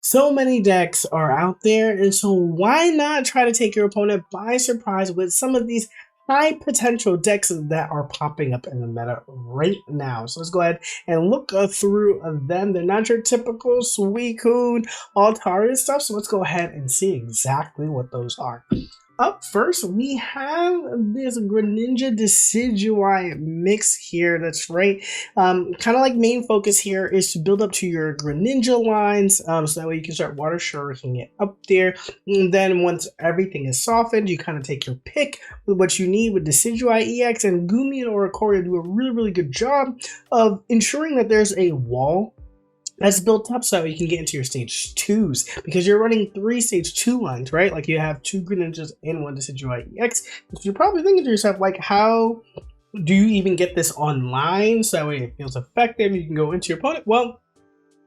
So many decks are out there, and so why not try to take your opponent by surprise with some of these high potential decks that are popping up in the meta right now? So let's go ahead and look through them. They're not your typical Suicune, Altaria stuff, so let's go ahead and see exactly what those are. Up first, we have this Greninja Decidueye mix here. That's right. Kind of like main focus here is to build up to your Greninja lines, so that way you can start Water Shuriken it up there. And then once everything is softened, you kind of take your pick with what you need with Decidueye EX, and Gumi and Oricorio do a really good job of ensuring that there's a wall that's built up so that you can get into your stage 2s, because you're running 3 stage 2 lines, right? Like you have 2 Greninjas and 1 Decidueye EX. So you're probably thinking to yourself, like, how do you even get this online so that way it feels effective? You can go into your opponent. Well,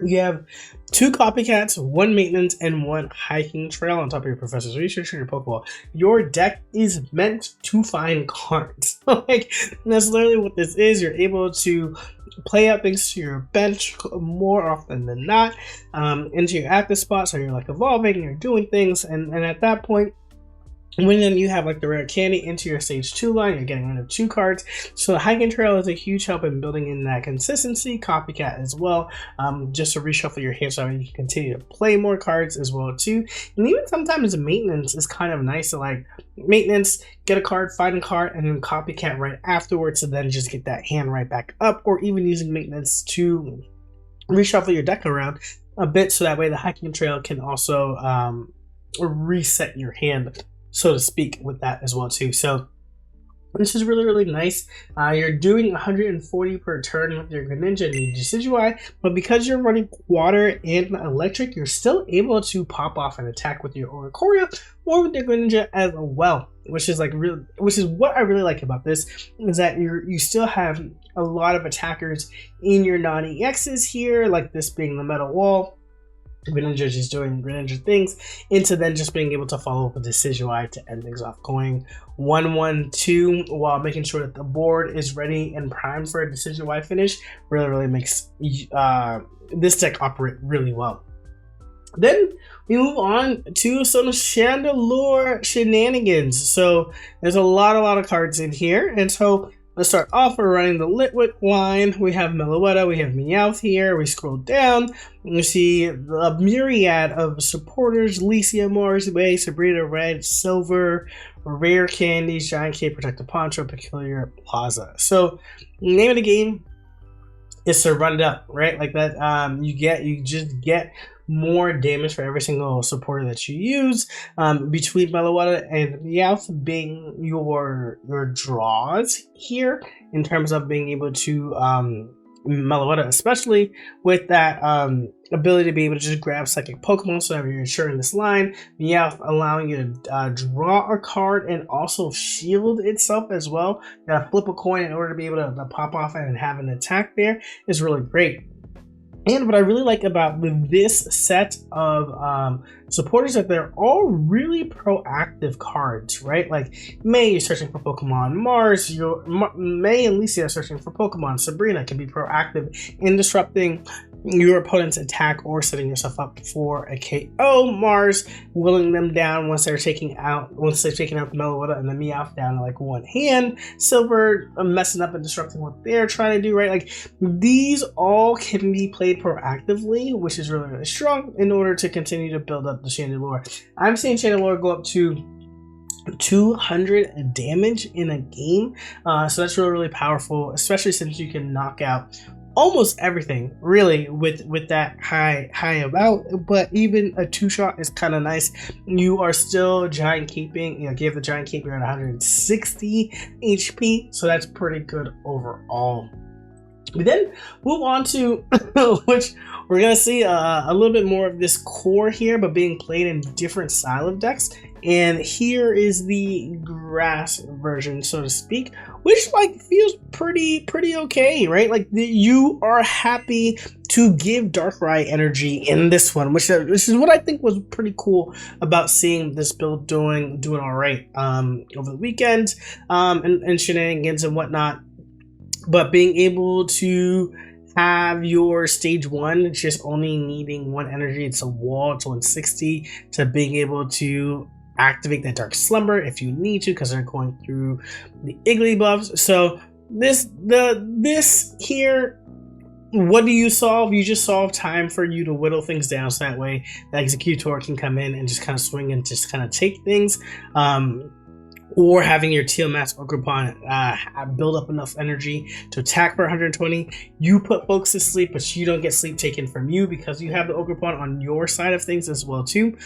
you have 2 copycats, 1 maintenance, and 1 hiking trail on top of your professor's research and your Pokeball. Your deck is meant to find cards. Like, that's literally what this is. You're able to play out things to your bench more often than not, into your active spot, so you're like evolving, you're doing things, and at that point, when then you have like the rare candy into your stage 2 line, you're getting rid of 2 cards. So the hiking trail is a huge help in building in that consistency. Copycat as well, just to reshuffle your hand so you can continue to play more cards as well too. And even sometimes maintenance is kind of nice to, like, maintenance, get a card, find a card, and then copycat right afterwards, and then just get that hand right back up, or even using maintenance to reshuffle your deck around a bit, so that way the hiking trail can also reset your hand, so to speak, with that as well too. So this is really nice. You're doing 140 per turn with your Greninja and your Decidueye, but because you're running water and electric, you're still able to pop off an attack with your Oricorio or with your Greninja as well, which is what I really like about this, is that you still have a lot of attackers in your non-EXs here, like this being the Metal Wall. Greninja just doing Greninja things, into then just being able to follow up with Decidueye to end things off, going 1-1-2 while making sure that the board is ready and primed for a Decidueye finish. Really makes this deck operate really well. Then we move on to some Chandelure shenanigans. So there's a lot of cards in here, and so let's start off. We're running the Litwick line. We have Meloetta, we have Meowth here. We scroll down, and you see a myriad of supporters: Licia, Mars Bay, Sabrina Red, Silver, Rare Candies, Giant Cape, Protective Poncho, Peculiar Plaza. So the name of the game is to run it up, right? Like that, you just get more damage for every single supporter that you use, between Meloetta and Meowth being your draws here, in terms of being able to Meloetta, especially with that ability to be able to just grab psychic Pokemon, so that you're ensuring this line. Meowth allowing you to draw a card and also shield itself as well. You gotta flip a coin in order to be able to pop off and have an attack there is really great. And what I really like about this set of supporters, that they're all really proactive cards, right? Like May, you're searching for Pokemon. Mars, May and Licia are searching for Pokemon. Sabrina can be proactive in disrupting your opponent's attack or setting yourself up for a KO. Mars willing them down once they've taken out the Meloetta and the Meowth down to like one hand. Silver messing up and disrupting what they're trying to do, right? Like these all can be played proactively, which is really strong in order to continue to build up the Chandelure. I'm seeing Chandelure go up to 200 damage in a game, so that's really powerful, especially since you can knock out almost everything really with that high amount. But even a 2-shot is kind of nice. You are still giant keeping, give the giant keep, you're at 160 HP, so that's pretty good overall. We then move on to which we're gonna see a little bit more of this core here, but being played in different style of decks. And here is the grass version, so to speak, which like feels pretty okay, right? Like you are happy to give Darkrai energy in this one, which is what I think was pretty cool about seeing this build doing all right over the weekend, and shenanigans and whatnot. But being able to have your stage 1 just only needing 1 energy. It's a wall, it's 160 to being able to activate that Dark Slumber if you need to, because they're going through the Iggly buffs. So this here, what do you solve? You just solve time for you to whittle things down, so that way the Executor can come in and just kind of swing and just kind of take things. Or having your Teal Mask Ogerpon build up enough energy to attack for 120. You put folks to sleep, but you don't get sleep taken from you because you have the Ogerpon on your side of things as well too.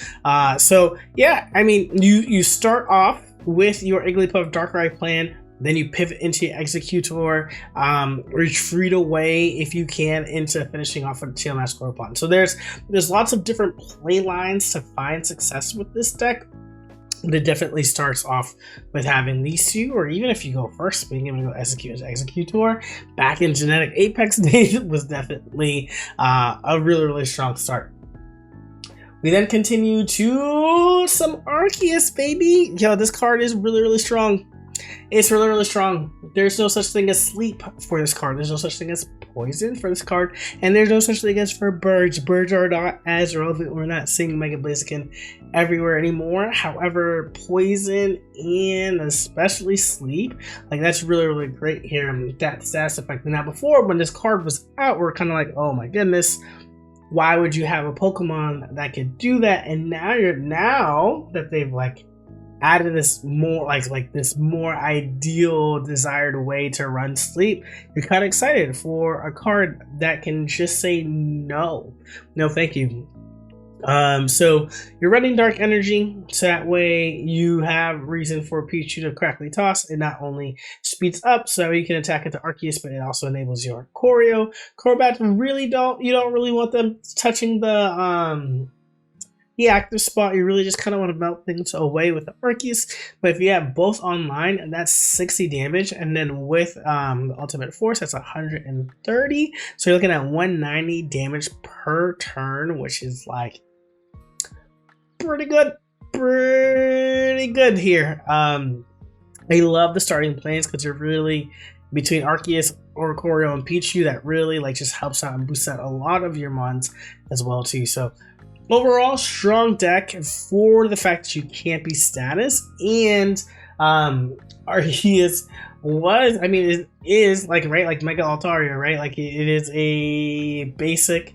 So yeah, I mean, you start off with your Igglybuff Darkrai plan, then you pivot into your Executor, retreat away if you can into finishing off with Teal Mask Ogerpon. So there's lots of different play lines to find success with this deck. It definitely starts off with having these two, or even if you go first, being able to go Executor back in Genetic Apex days was definitely a really strong start. We then continue to some Arceus, baby. Yo, this card is really strong. It's really strong. There's no such thing as sleep for this card. There's no such thing as poison for this card. And there's no such thing as for birds. Birds are not as relevant. We're not seeing Mega Blaziken everywhere anymore. However, poison and especially sleep, like that's really great here. That status effect. Now before, when this card was out, we're kind of like, oh my goodness, why would you have a Pokemon that could do that? And now that they've like added this more like this more ideal desired way to run sleep, you're kind of excited for a card that can just say no thank you. So you're running Dark Energy, so that way you have reason for Pichu to Crackly Toss. It not only speeds up so you can attack into Arceus, but it also enables your Choreo. Crobat you don't really want them touching the active spot. You really just kind of want to melt things away with the Arceus. But if you have both online, and that's 60 damage, and then with the Ultimate Force, that's 130. So you're looking at 190 damage per turn, which is like pretty good here. I love the starting planes because they're really between Arceus, Oricorio, and Pichu that really like just helps out and boosts out a lot of your mons as well too. So overall, strong deck for the fact that you can't be status, and Arceus was, I mean, it is like, right, like Mega Altaria, right? Like it is a basic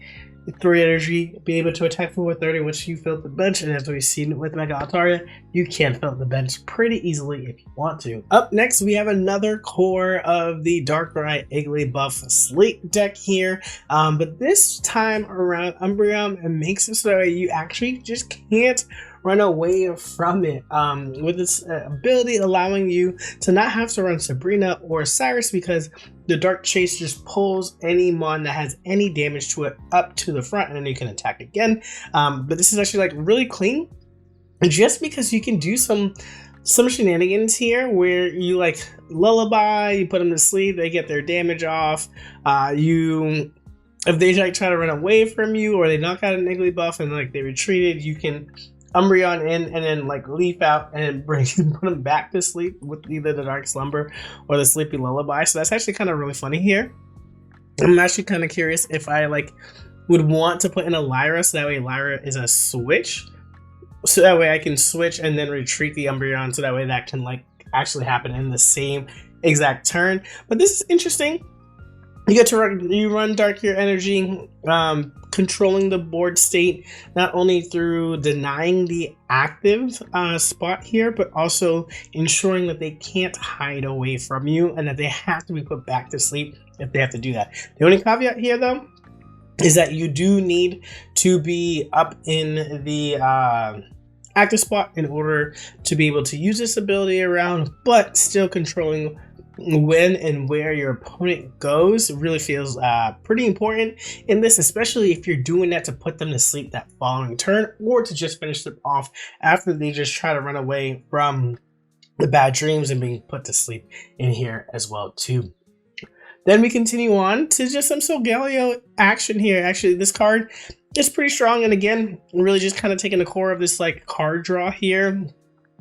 3 energy, be able to attack for 130, which you fill the bench, and as we've seen with Mega Altaria, you can fill the bench pretty easily if you want to. Up next, we have another core of the Darkrai Igglybuff Sleep deck here, but this time around Umbreon, it makes it so that you actually just can't run away from it, with its ability allowing you to not have to run Sabrina or Cyrus, because the Dark Chase just pulls any mon that has any damage to it up to the front, and then you can attack again. But this is actually like really clean, just because you can do some shenanigans here where you like lullaby, you put them to sleep, they get their damage off. If they like try to run away from you, or they knock out an Igglybuff and like they retreated, you can Umbreon in and then like leaf out and put them back to sleep with either the Dark Slumber or the Sleepy Lullaby. So that's actually kind of really funny here. I'm actually kind of curious if I like would want to put in a Lyra, so that way Lyra is a switch, so that way I can switch and then retreat the Umbreon, so that way that can like actually happen in the same exact turn. But this is interesting. You get to run Dark Year Energy, controlling the board state, not only through denying the active spot here, but also ensuring that they can't hide away from you and that they have to be put back to sleep if they have to do that. The only caveat here, though, is that you do need to be up in the active spot in order to be able to use this ability around, but still controlling when and where your opponent goes really feels pretty important in this, especially if you're doing that to put them to sleep that following turn, or to just finish them off after they just try to run away from the bad dreams and being put to sleep in here as well too. Then we continue on to just some Solgaleo action here. Actually, this card is pretty strong, and again, really just kind of taking the core of this like card draw here.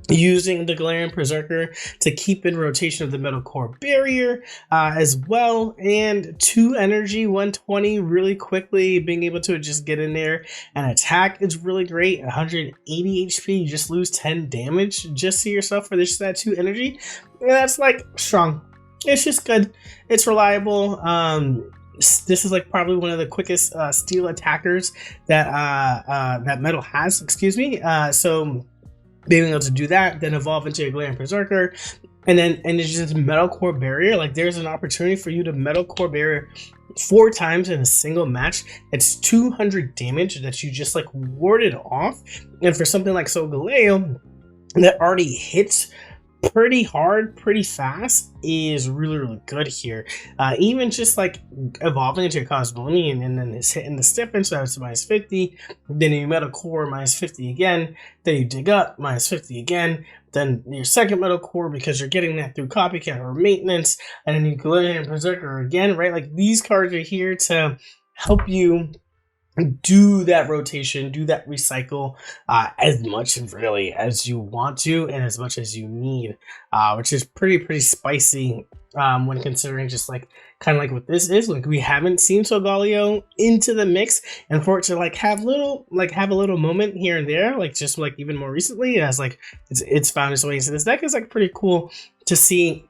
using the Galarian Berserker to keep in rotation of the Metal Core barrier as well, and 2 energy, 120 really quickly, being able to just get in there and attack is really great. 180 HP, you just lose 10 damage just to yourself for just that 2 energy, and that's like strong. It's just good, it's reliable. This is like probably one of the quickest steel attackers that that Metal has, excuse me. So being able to do that, then evolve into a Galarian Berserker, and it's just Metal Core barrier. Like, there's an opportunity for you to Metal Core barrier 4 times in a single match. It's 200 damage that you just like warded off, and for something like Solgaleo that already hits pretty hard, pretty fast, is really good here. Even just like evolving into a Cosmonian and then it's hitting the stiffen, so that's minus 50, then you Metal Core minus 50 again, then you dig up minus 50 again, then your second Metal Core because you're getting that through Copycat or maintenance, and then you go in and Berserker again, right? Like, these cards are here to help you do that rotation, do that recycle as much really as you want to and as much as you need, which is pretty spicy when considering just like kind of like what this is. Like, we haven't seen Solgaleo into the mix, and for it to like have a little moment here and there, like just like even more recently as like it's found its way into this deck, is like pretty cool to see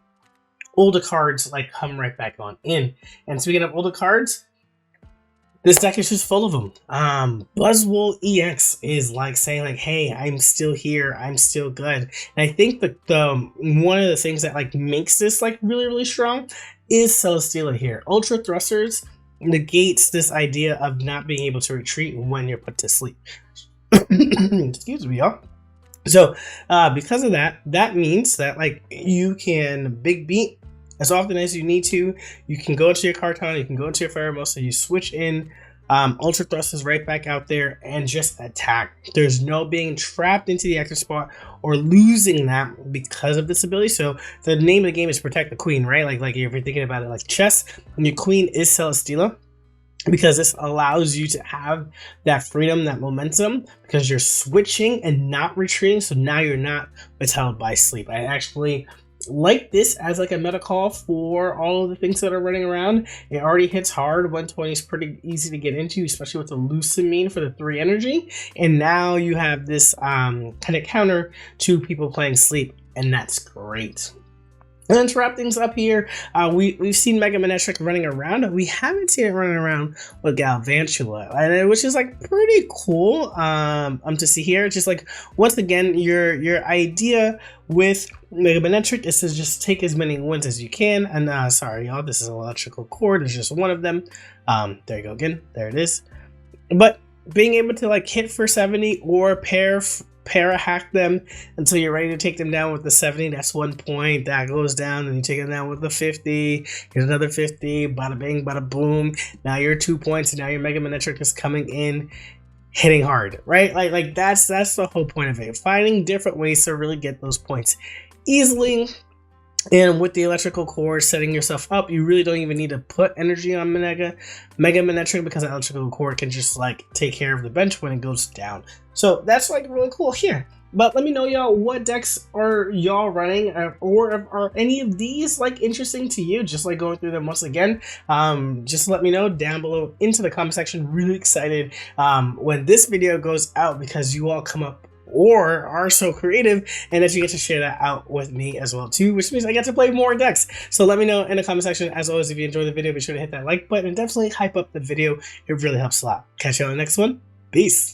older cards like come right back on in. And speaking of older cards, this deck is just full of them. Buzzwole EX is like saying like, hey, I'm still here, I'm still good. And I think that one of the things that like makes this like really strong is Celesteela here. Ultra Thrusters negates this idea of not being able to retreat when you're put to sleep. Excuse me, y'all. So because of that, that means that like you can big beat as often as you need to. You can go into your Karton, you can go into your Pheromosa, you switch in Ultra Thrusters right back out there and just attack. There's no being trapped into the active spot or losing that because of this ability. So the name of the game is Protect the Queen, right? Like if you're thinking about it like chess, and your queen is Celesteela, because this allows you to have that freedom, that momentum, because you're switching and not retreating. So now you're not withheld by sleep. I actually like this as like a meta call for all of the things that are running around. It already hits hard. 120 is pretty easy to get into, especially with the Lusamine for the 3 energy. And now you have this kind of counter to people playing sleep, and that's great. And then to wrap things up here, we've seen Mega Manectric running around. We haven't seen it running around with Galvantula, which is like pretty cool to see here. Just like, once again, your idea with Mega Manectric is to just take as many wins as you can. And sorry, y'all, this is an electrical cord. It's just one of them. There you go again. There it is. But being able to like hit for 70 or para hack them until you're ready to take them down with the 70, that's 1 point. That goes down, and you take them down with the 50. Here's another 50. Bada bing, bada boom. Now you're 2 points, and now your Mega Manectric is coming in, hitting hard, right? Like that's the whole point of it. Finding different ways to really get those points easily. And with the electrical core setting yourself up, you really don't even need to put energy on Mega Manectric, because the electrical core can just like take care of the bench when it goes down. So that's like really cool here. But let me know, y'all, what decks are y'all running, or are any of these like interesting to you? Just like going through them once again. Just let me know down below into the comment section. Really excited when this video goes out, because you all come up or are so creative, and that you get to share that out with me as well too, which means I get to play more decks. So let me know in the comment section. As always, if you enjoyed the video, be sure to hit that like button and definitely hype up the video. It really helps a lot. Catch you on the next one. Peace.